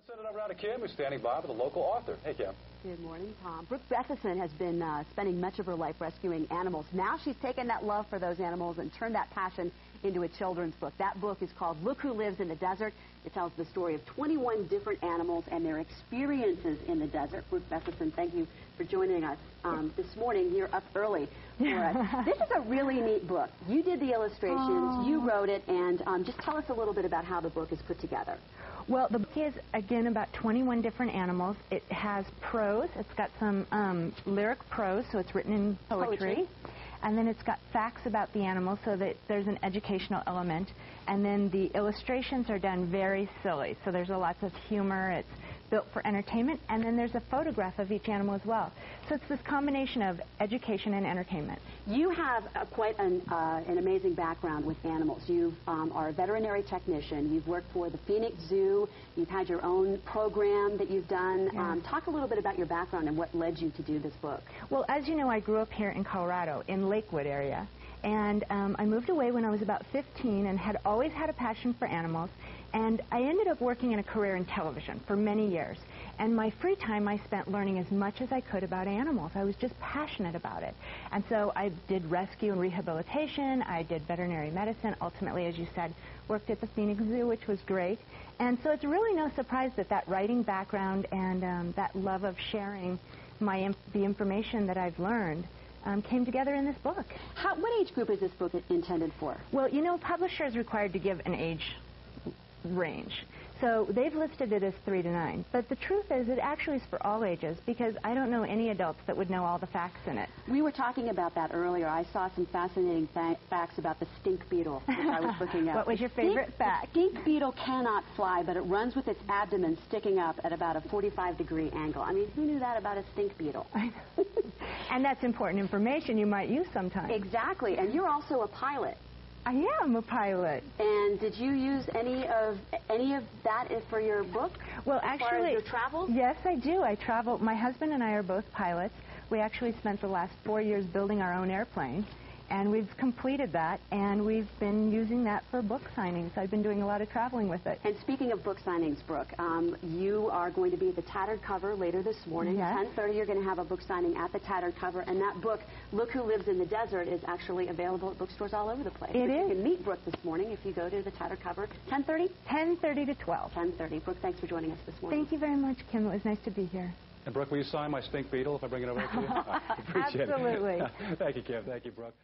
Send it over now to Kim, who's standing by with a local author. Hey, Kim. Good morning, Tom. Brooke Bessesen has been spending much of her life rescuing animals. Now she's taken that love for those animals and turned that passion into a children's book. That book is called Look Who Lives in the Desert. It tells the story of 21 different animals and their experiences in the desert. Brooke Bessesen, thank you for joining us this morning. You're up early for us. This is a really neat book. You did the illustrations, you wrote it, and just tell us a little bit about how the book is put together. Well, the book is, again, about 21 different animals. It has prose. It's got some lyric prose, so it's written in poetry. And then it's got facts about the animals, so that there's an educational element. And then the illustrations are done very silly, so there's lots of humor. It's built for entertainment, and then there's a photograph of each animal as well. So it's this combination of education and entertainment. You have quite an amazing background with animals. You are a veterinary technician. You've worked for the Phoenix Zoo. You've had your own program that you've done. Yeah. Talk a little bit about your background and what led you to do this book. Well, as you know, I grew up here in Colorado, in Lakewood area. And I moved away when I was about 15 and had always had a passion for animals. And I ended up working in a career in television for many years. And my free time I spent learning as much as I could about animals. I was just passionate about it. And so I did rescue and rehabilitation. I did veterinary medicine. Ultimately, as you said, worked at the Phoenix Zoo, which was great. And so it's really no surprise that that writing background and that love of sharing the information that I've learned came together in this book. What age group is this book intended for? Well, you know, publisher is required to give an age range. So they've listed it as 3 to 9. But the truth is it actually is for all ages, because I don't know any adults that would know all the facts in it. We were talking about that earlier. I saw some fascinating facts about the stink beetle, which I was looking at. What was your favorite fact? The stink beetle cannot fly, but it runs with its abdomen sticking up at about a 45-degree angle. I mean, who knew that about a stink beetle? And that's important information you might use sometime. Exactly. And you're also a pilot. I am a pilot. And did you use any of that for your book? Well, as far as your travels? Yes, I do. I travel. My husband and I are both pilots. We actually spent the last 4 years building our own airplane, and we've completed that, and we've been using that for book signings. I've been doing a lot of traveling with it. And speaking of book signings, Brooke, you are going to be at the Tattered Cover later this morning. Yes. 10:30, you're going to have a book signing at the Tattered Cover, and that book, Look Who Lives in the Desert, is actually available at bookstores all over the place. It is. You can meet Brooke this morning if you go to the Tattered Cover. 10:30? 10:30 to 12. 10:30. Brooke, thanks for joining us this morning. Thank you very much, Kim. It was nice to be here. And Brooke, will you sign my stink beetle if I bring it over to you? I appreciate Absolutely. it. Thank you, Kim. Thank you, Brooke.